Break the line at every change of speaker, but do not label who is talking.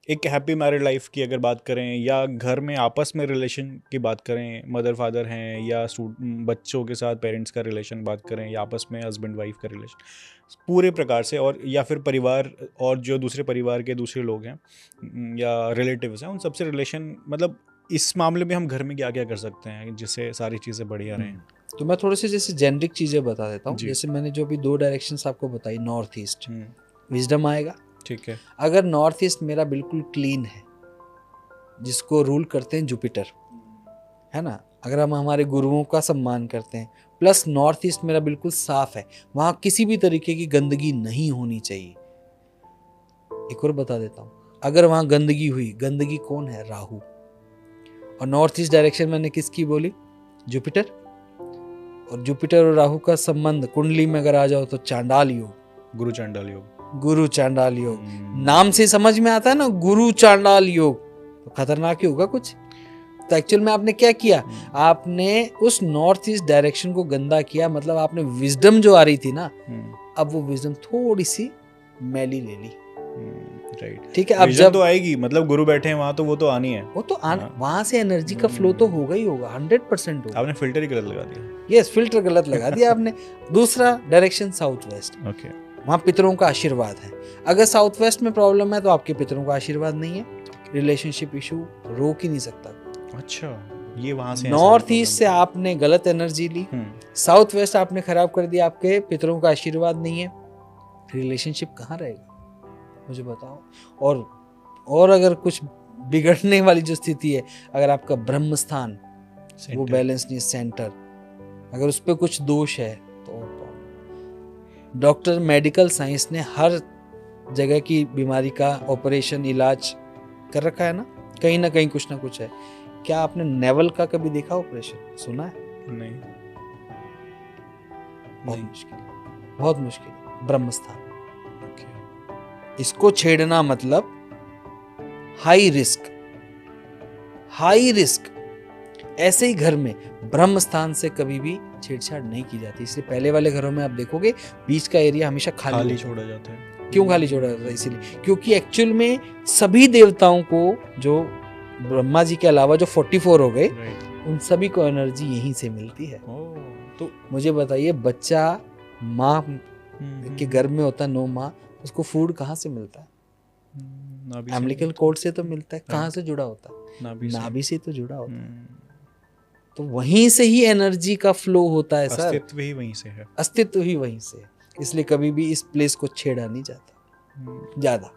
एक happy married life की अगर बात करें, या घर में आपस में रिलेशन की बात करें, मदर फादर हैं या बच्चों के साथ पेरेंट्स का रिलेशन बात करें, या आपस में हस्बैंड वाइफ का रिलेशन, पूरे प्रकार से, और या फिर परिवार और जो दूसरे परिवार के दूसरे लोग हैं या रिलेटिव्स हैं, उन सबसे रिलेशन, मतलब इस मामले में हम घर में क्या क्या कर सकते हैं जिससे सारी चीज़ें बढ़िया रहें?
तो मैं थोड़े से जैसे जेनरिक चीज़ें बता देता हूँ।
जी।
जैसे मैंने जो भी 2 डायरेक्शंस आपको बताई, नॉर्थ ईस्ट, विजडम आएगा।
ठीक है।
अगर नॉर्थ ईस्ट मेरा बिल्कुल क्लीन है, जिसको रूल करते हैं जुपिटर, है ना, अगर हम हमारे गुरुओं का सम्मान करते हैं, प्लस नॉर्थ ईस्ट मेरा बिल्कुल साफ है, वहाँ किसी भी तरीके की गंदगी नहीं होनी चाहिए। एक और बता देता हूँ, अगर वहाँ गंदगी हुई, गंदगी कौन है? राहु। और नॉर्थ ईस्ट डायरेक्शन मैंने किसकी बोली? जुपिटर। और जुपिटर और राहु का संबंध कुंडली में अगर आ जाओ तो चांडाल योग,
गुरु चांडाल योग।
गुरु चांडाल योग। नाम से समझ में आता है ना, गुरु चांडाल योग, तो खतरनाक ही होगा कुछ। तो एक्चुअल में आपने क्या किया? आपने उस नॉर्थ ईस्ट डायरेक्शन को गंदा किया, मतलब आपने विजडम जो आ रही थी ना, अब वो विजडम थोड़ी सी मैली ले ली।
राइट।
ठीक है, अब जब
तो आएगी, मतलब गुरु बैठे हैं वहां तो वो तो आनी है,
वो तो वहां से एनर्जी का फ्लो तो होगा ही होगा, 100% होगा।
आपने फिल्टर ही गलत लगा दिया।
यस, फिल्टर गलत लगा दिया आपने। दूसरा डायरेक्शन साउथ वेस्ट,
ओके।
वहाँ पितरों का आशीर्वाद है। अगर साउथ वेस्ट में प्रॉब्लम है तो आपके पितरों का आशीर्वाद नहीं है, रिलेशनशिप इशू रोक ही नहीं सकता।
अच्छा, ये वहां से
नॉर्थ ईस्ट से आपने गलत एनर्जी ली, साउथ वेस्ट आपने खराब कर दिया, आपके पितरों का आशीर्वाद नहीं है, रिलेशनशिप कहाँ रहेगा? मुझे बताओ। और अगर कुछ बिगड़ने वाली जो स्थिति है, अगर आपका ब्रह्म स्थान वो बैलेंस नहीं, सेंटर, अगर उस पर कुछ दोष है तो डॉक्टर मेडिकल साइंस ने हर जगह की बीमारी का ऑपरेशन इलाज कर रखा है ना, कहीं ना कहीं कुछ ना कुछ है। क्या आपने नेवल का कभी देखा ऑपरेशन? सुना है?
नहीं।
बहुत मुश्किल, बहुत मुश्किल। ब्रह्म स्थान, इसको छेड़ना मतलब हाई रिस्क, हाई रिस्क। ऐसे ही घर में ब्रह्म स्थान से कभी भी छेड़छाड़ नहीं की जाती। इसलिए पहले वाले घरों में आप देखोगे बीच का एरिया हमेशा खाली
छोड़ा जाता है।
क्यों खाली छोड़ा जाता है? इसीलिए क्योंकि एक्चुअल में सभी देवताओं को, जो ब्रह्मा जी के अलावा जो 44 हो गए, उन सभी को एनर्जी यहीं से मिलती है। तो मुझे बताइए, बच्चा माँ के गर्भ में होता है 9 माह, उसको फूड कहाँ से मिलता है? एम्बिलिकल कॉर्ड से तो मिलता है। कहाँ से जुड़ा होता है? नाभि से तो जुड़ा होता है। तो वहीं से ही एनर्जी का फ्लो होता है सर,
अस्तित्व ही वहीं से है,
अस्तित्व ही वहीं से है। इसलिए कभी भी इस प्लेस को छेड़ा नहीं जाता ज्यादा।